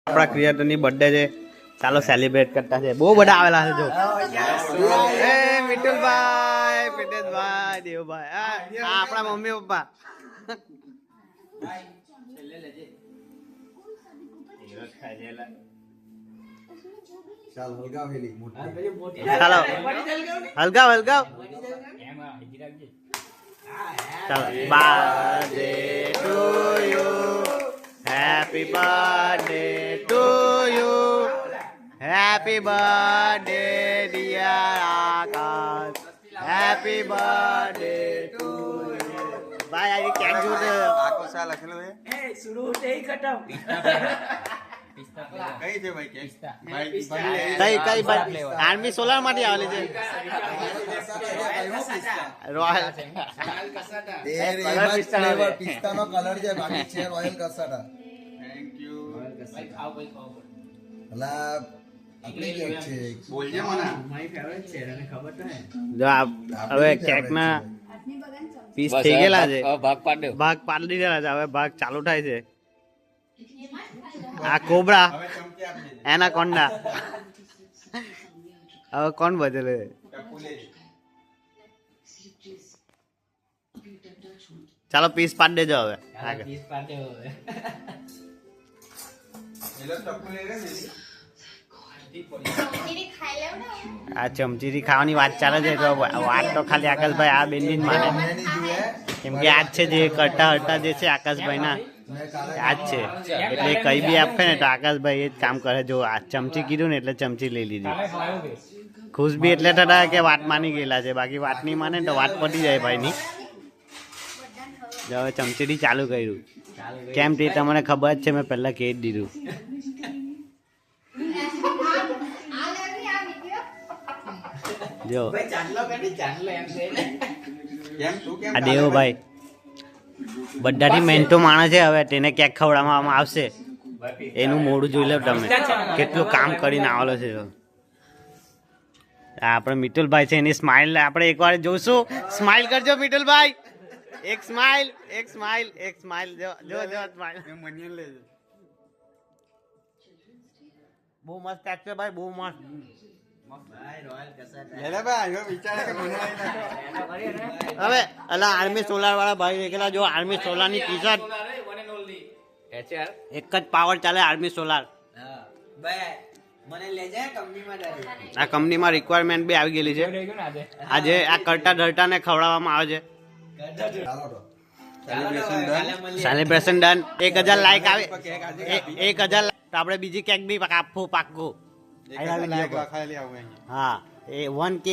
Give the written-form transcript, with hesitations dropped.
આપણા ક્રિએટરની બર્થડે છે, ચાલો સેલિબ્રેટ કરતા છે. બહુ બધા આવેલા છે જો. એ મિતુલભાઈ, પિતેશભાઈ, દેવભાઈ, આ આપણા મમ્મી પપ્પા. ચાલો હલગાવ હલગાવ. ચાલો birthday to you, happy birthday to you, happy birthday dear Aakash, happy birthday to you. ભાઈ આજે કેક જોડે આકો સા લખેલું હે એ શુરુ હોતે હી ખતમ. કઈ છે ભાઈ કેક? ભાઈ કઈ ભાઈ આર્મી સોલાર માંથી આવેલી છે. રોયલ પિસ્તાનો કલર છે, બાકી છે રોયલ કસાટા. Thank you. ભાઈ ખાવ ભાઈ ખાવ. અલા આપણી કેક છે, બોલજે મને. મારી ફેવરિટ છે, તને ખબર તો હે. જો હવે કેક ના પીસ થઈ ગયેલા છે, ભાગ પાડી દીધેલા છે. હવે ભાગ ચાલુ થાય છે. આ કોબરા એના કોન્ડા. હવે કોણ બદલે? ચાલો પીસ પાડી દેજો હવે. આ ચમચીથી ખાવાની વાત ચાલે છે, તો વાત તો ખાલી આકાશભાઈ આ બેનની જ માને, કેમ કે આજ છે જે કરતા હરતા જે છે આકાશભાઈ ના આજ છે, એટલે કઈ બી આપે ને તો આકાશભાઈ એ જ કામ કરે. જો આ ચમચી કીધું ને એટલે ચમચી લઈ લીધી. ખુશ બી એટલે થતા કે વાત માની ગયેલા છે, બાકી વાત નહીં માને તો વાત પતી જાય ભાઈની. હવે ચમચીથી ચાલુ કર્યું, કેમ તે તમને ખબર જ છે, મેં પહેલા કહી જ દીધું. જો આ દેવભાઈ બધાથી મહેનતો માણસ છે. હવે તેને કેક ખવડાવવામાં આવશે, એનું મોઢું જોઈ લો તમે, કેટલું કામ કરીને આવેલો છે. આપણે મિતુલભાઈ છે, એની સ્માઇલ આપણે એકવાર જોશું. સ્માઇલ કરજો મિતુલભાઈ, એક સ્માઇલ, એક સ્માઇલ, એક સ્માઇલ. જો જો જો સ્માઇલ. બહુ મસ્ત કેક છે ભાઈ, બહુ મસ્ત. હવે અલા આર્મી સોલાર વાળા ભાઈ દેખેલા, જો આર્મી સોલાર ની ટી શર્ટ એક જ પાવર ચાલે, આર્મી સોલાર. આ કંપનીમાં રિક્વાયરમેન્ટ બી આવી ગયેલી છે. આજે આ કરતા ધરતા ને ખવડાવવામાં આવે છે. Celebration done. 1000 લાઈક આવે, 1000 તો આપણે બીજી કેક બી આપવું પાક્કું. હા એ 1K.